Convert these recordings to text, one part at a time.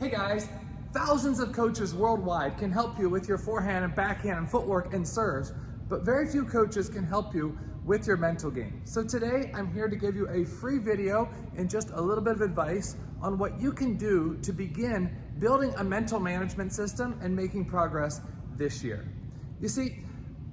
Hey guys, thousands of coaches worldwide can help you with your forehand and backhand and footwork and serves, but very few coaches can help you with your mental game. So today I'm here to give you a free video and just a little bit of advice on what you can do to begin building a mental management system and making progress this year. You see,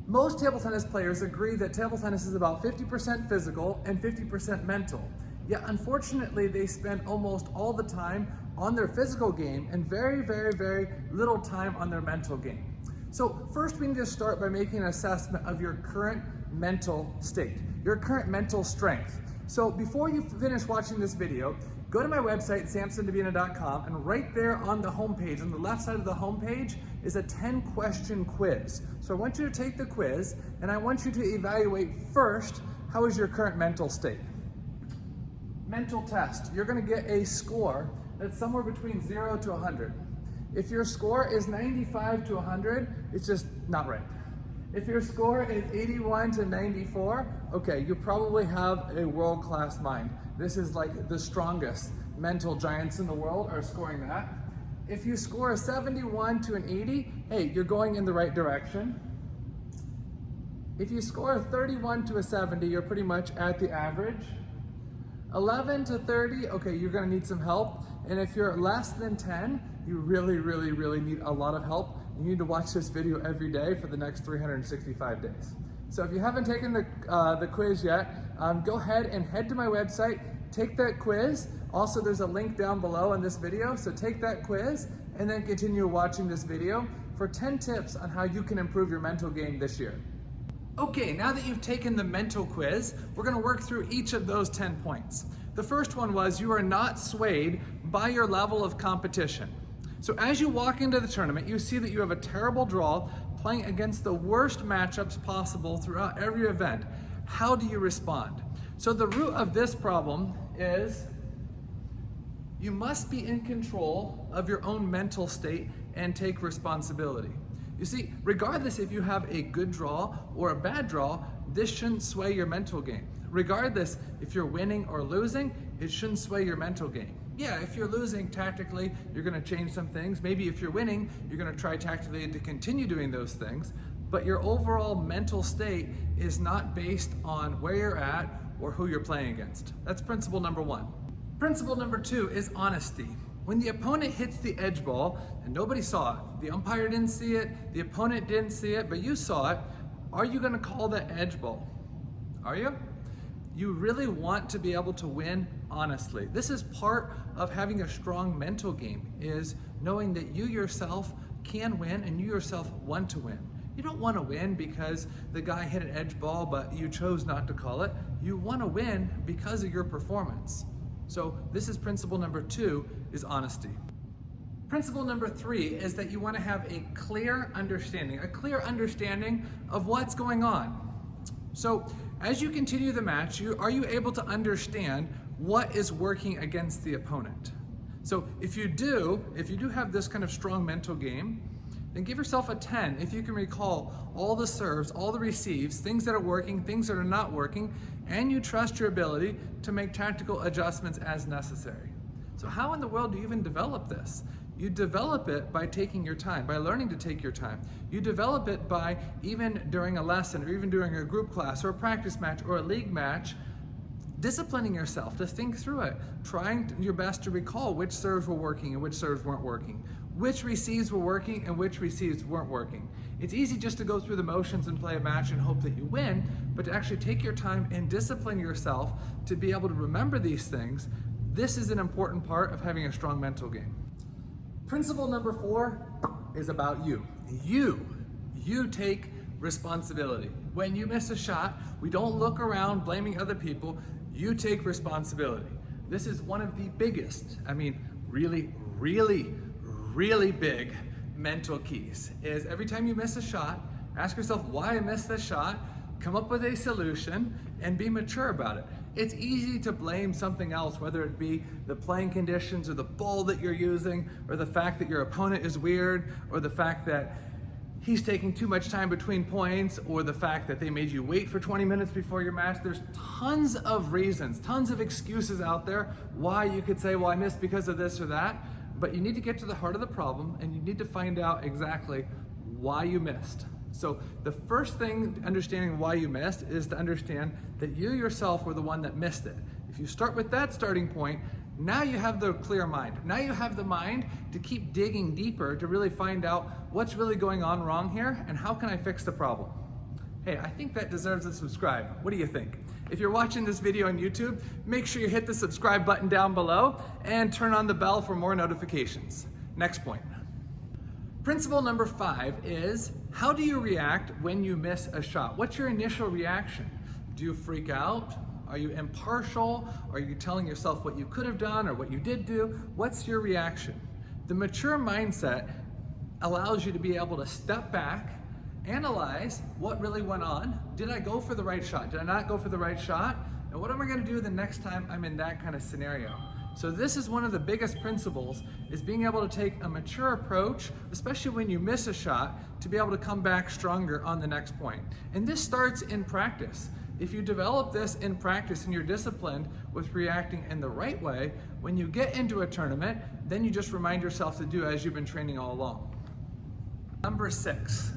most table tennis players agree that table tennis is about 50% physical and 50% mental. Yet unfortunately, they spend almost all the time on their physical game and very little time on their mental game. So first we need to start by making an assessment of your current mental state, your current mental strength. So before you finish watching this video, go to my website, samson.dubina.com, and right there on the homepage, on the left side of the homepage, is a 10-question quiz. So I want you to take the quiz, and I want you to evaluate first, how is your current mental state? Mental test. You're going to get a score that's somewhere between 0 to 100. If your score is 95 to 100, it's just not right. If your score is 81 to 94, okay, you probably have a world-class mind. This is like the strongest mental giants in the world are scoring that. If you score a 71 to an 80, hey, you're going in the right direction. If you score a 31 to a 70, you're pretty much at the average. 11 to 30, okay, you're gonna need some help. And if you're less than 10, you really need a lot of help. You need to watch this video every day for the next 365 days. So if you haven't taken the quiz yet, go ahead and head to my website, take that quiz. Also, there's a link down below in this video, so take that quiz and then continue watching this video for 10 tips on how you can improve your mental game this year. Okay, now that you've taken the mental quiz, we're gonna work through each of those 10 points. The first one was you are not swayed by your level of competition. So as you walk into the tournament, you see that you have a terrible draw playing against the worst matchups possible throughout every event. How do you respond? So the root of this problem is you must be in control of your own mental state and take responsibility. You see, regardless if you have a good draw or a bad draw, this shouldn't sway your mental game. Regardless if you're winning or losing, it shouldn't sway your mental game. Yeah, if you're losing tactically, you're gonna change some things. Maybe if you're winning, you're gonna try tactically to continue doing those things. But your overall mental state is not based on where you're at or who you're playing against. That's principle number one. Principle number two is honesty. When the opponent hits the edge ball and nobody saw it, the umpire didn't see it, the opponent didn't see it, but you saw it, are you gonna call that edge ball? Are you? You really want to be able to win honestly. This is part of having a strong mental game, is knowing that you yourself can win and you yourself want to win. You don't want to win because the guy hit an edge ball but you chose not to call it. You want to win because of your performance. So this is principle number two, is honesty. Principle number three is that you want to have a clear understanding of what's going on. So as you continue the match, are you able to understand what is working against the opponent? So if you do have this kind of strong mental game, then give yourself a 10 if you can recall all the serves, all the receives, things that are working, things that are not working, and you trust your ability to make tactical adjustments as necessary. So how in the world do you even develop this? You develop it by taking your time, by learning to take your time. You develop it by, even during a lesson or even during a group class or a practice match or a league match, disciplining yourself to think through it, trying your best to recall which serves were working and which serves weren't working, which receives were working and which receives weren't working. It's easy just to go through the motions and play a match and hope that you win, but to actually take your time and discipline yourself to be able to remember these things, this is an important part of having a strong mental game. Principle number four is about you. You take responsibility. When you miss a shot, we don't look around blaming other people. You take responsibility. This is one of the biggest, really big mental keys, is every time you miss a shot, ask yourself why I missed this shot, come up with a solution, and be mature about it. It's easy to blame something else, whether it be the playing conditions or the ball that you're using, or the fact that your opponent is weird, or the fact that he's taking too much time between points, or the fact that they made you wait for 20 minutes before your match. There's tons of reasons, tons of excuses out there why you could say, well, I missed because of this or that. but you need to get to the heart of the problem and you need to find out exactly why you missed. So the first thing, understanding why you missed, is to understand that you yourself were the one that missed it. If you start with that starting point, now you have the clear mind. Now you have the mind to keep digging deeper to really find out what's really going on wrong here and how can I fix the problem. Hey, I think that deserves a subscribe. What do you think? If you're watching this video on YouTube, make sure you hit the subscribe button down below and turn on the bell for more notifications. Next point. Principle number 5 is, how do you react when you miss a shot? What's your initial reaction? Do you freak out? Are you impartial? Are you telling yourself what you could have done or what you did do? What's your reaction? The mature mindset allows you to be able to step back, analyze what really went on. Did I go for the right shot? Did I not go for the right shot? And what am I going to do the next time I'm in that kind of scenario? So this is one of the biggest principles, is being able to take a mature approach, especially when you miss a shot, to be able to come back stronger on the next point. And this starts in practice. If you develop this in practice and you're disciplined with reacting in the right way, when you get into a tournament, then you just remind yourself to do as you've been training all along. Number 6,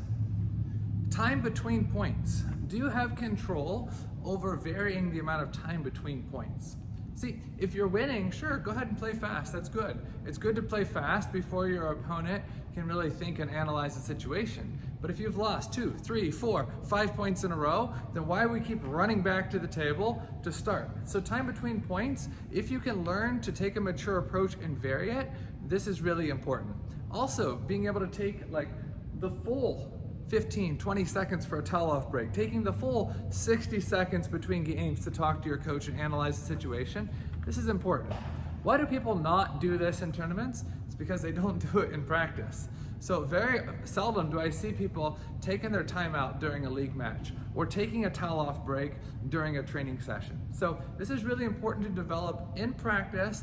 time between points. Do you have control over varying the amount of time between points? See, if you're winning, sure, go ahead and play fast, that's good. It's good to play fast before your opponent can really think and analyze the situation. But if you've lost 2, 3, 4, 5 points in a row, then why we keep running back to the table to start? So time between points, if you can learn to take a mature approach and vary it, this is really important. Also, being able to take like the full 15, 20 seconds for a towel-off break, taking the full 60 seconds between games to talk to your coach and analyze the situation. This is important. Why do people not do this in tournaments? It's because they don't do it in practice. So very seldom do I see people taking their time out during a league match or taking a towel-off break during a training session. So this is really important to develop in practice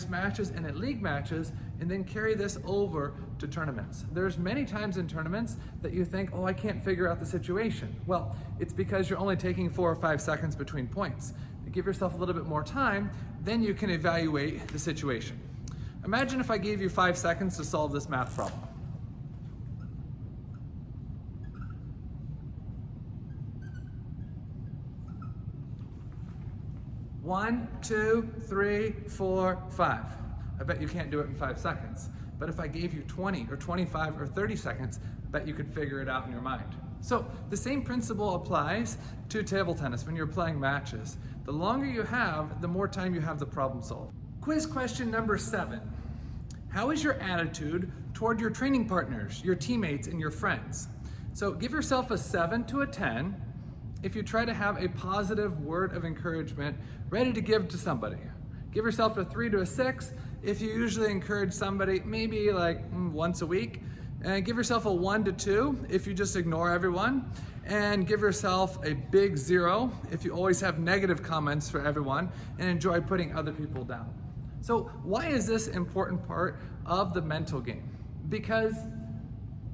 matches, and at league matches, and then carry this over to tournaments. There's many times in tournaments that you think, oh, I can't figure out the situation. Well, it's because you're only taking 4 or 5 seconds between points. You give yourself a little bit more time, then you can evaluate the situation. Imagine if I gave you 5 seconds to solve this math problem. 1, 2, 3, 4, 5. I bet you can't do it in 5 seconds. But if I gave you 20 or 25 or 30 seconds, I bet you could figure it out in your mind. So the same principle applies to table tennis when you're playing matches. The longer you have, the more time you have to problem solve. Quiz question number 7. How is your attitude toward your training partners, your teammates, and your friends? So give yourself a 7 to a 10 if you try to have a positive word of encouragement ready to give to somebody. Give yourself a 3 to a 6 if you usually encourage somebody maybe like once a week. And give yourself a 1 to 2 if you just ignore everyone. And give yourself a big 0 if you always have negative comments for everyone and enjoy putting other people down. So why is this an important part of the mental game? Because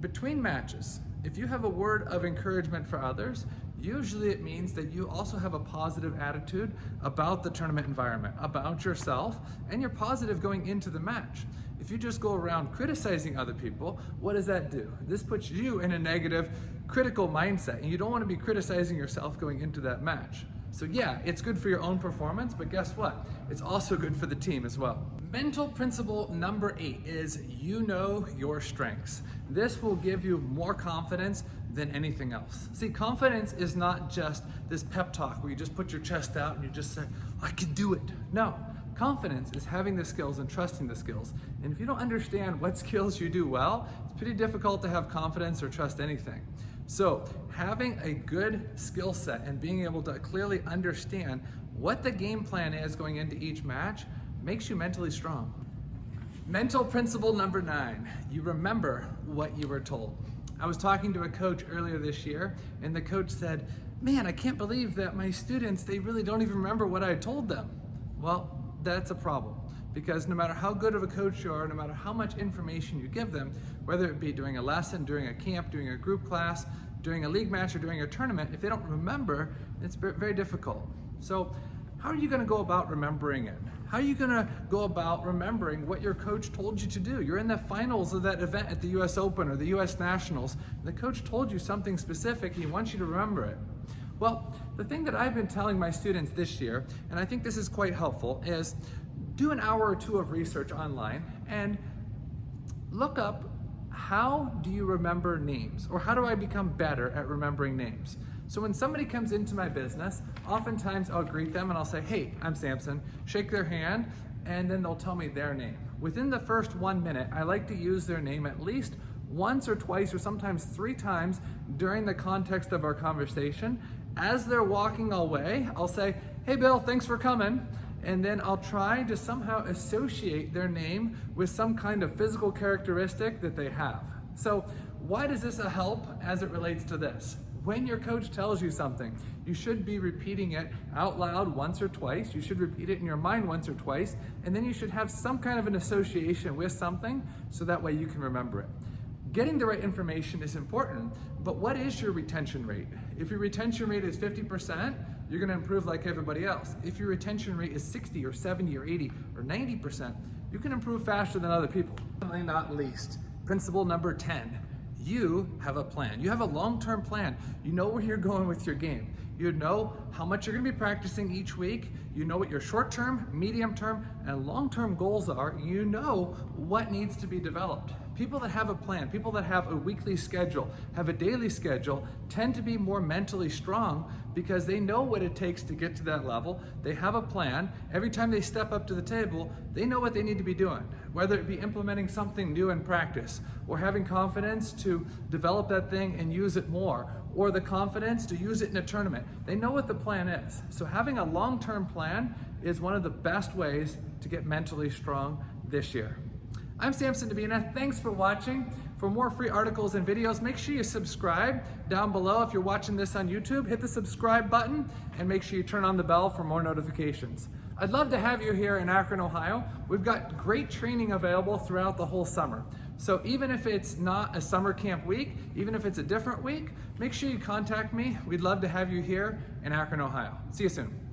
between matches, if you have a word of encouragement for others, usually it means that you also have a positive attitude about the tournament environment, about yourself, and you're positive going into the match. If you just go around criticizing other people, what does that do? This puts you in a negative, critical mindset, and you don't want to be criticizing yourself going into that match. So yeah, it's good for your own performance, but guess what? It's also good for the team as well. Mental principle number 8 is you know your strengths. This will give you more confidence than anything else. See, confidence is not just this pep talk where you just put your chest out and you just say, I can do it. No, confidence is having the skills and trusting the skills. And if you don't understand what skills you do well, it's pretty difficult to have confidence or trust anything. So having a good skill set and being able to clearly understand what the game plan is going into each match makes you mentally strong. Mental principle number 9, you remember what you were told. I was talking to a coach earlier this year, and the coach said, man, I can't believe that my students, they really don't even remember what I told them. Well, that's a problem, because no matter how good of a coach you are, no matter how much information you give them, whether it be during a lesson, during a camp, during a group class, during a league match, or during a tournament, if they don't remember, it's very difficult. So how are you going to go about remembering it? How are you going to go about remembering what your coach told you to do? You're in the finals of that event at the US Open or the US Nationals. The coach told you something specific and he wants you to remember it. Well, the thing that I've been telling my students this year, and I think this is quite helpful, is do an hour or two of research online and look up, how do you remember names? Or how do I become better at remembering names? So when somebody comes into my business, oftentimes I'll greet them and I'll say, hey, I'm Samson, shake their hand, and then they'll tell me their name. Within the first 1 minute, I like to use their name at least once or twice or sometimes 3 times during the context of our conversation. As they're walking away, I'll say, hey Bill, thanks for coming. And then I'll try to somehow associate their name with some kind of physical characteristic that they have. So why does this help as it relates to this? When your coach tells you something, you should be repeating it out loud once or twice. You should repeat it in your mind once or twice, and then you should have some kind of an association with something so that way you can remember it. Getting the right information is important, but what is your retention rate? If your retention rate is 50%, you're gonna improve like everybody else. If your retention rate is 60 or 70 or 80 or 90%, you can improve faster than other people. Finally, not least, principle number 10. You have a plan. You have a long-term plan. You know where you're going with your game. You know how much you're gonna be practicing each week. You know what your short-term, medium-term, and long-term goals are. You know what needs to be developed. People that have a plan, people that have a weekly schedule, have a daily schedule, tend to be more mentally strong because they know what it takes to get to that level. They have a plan. Every time they step up to the table, they know what they need to be doing, whether it be implementing something new in practice or having confidence to develop that thing and use it more, or the confidence to use it in a tournament. They know what the plan is. So having a long-term plan is one of the best ways to get mentally strong this year. I'm Samson Dubina. Thanks for watching. For more free articles and videos, make sure you subscribe down below. If you're watching this on YouTube, hit the subscribe button and make sure you turn on the bell for more notifications. I'd love to have you here in Akron, Ohio. We've got great training available throughout the whole summer. So even if it's not a summer camp week, even if it's a different week, make sure you contact me. We'd love to have you here in Akron, Ohio. See you soon.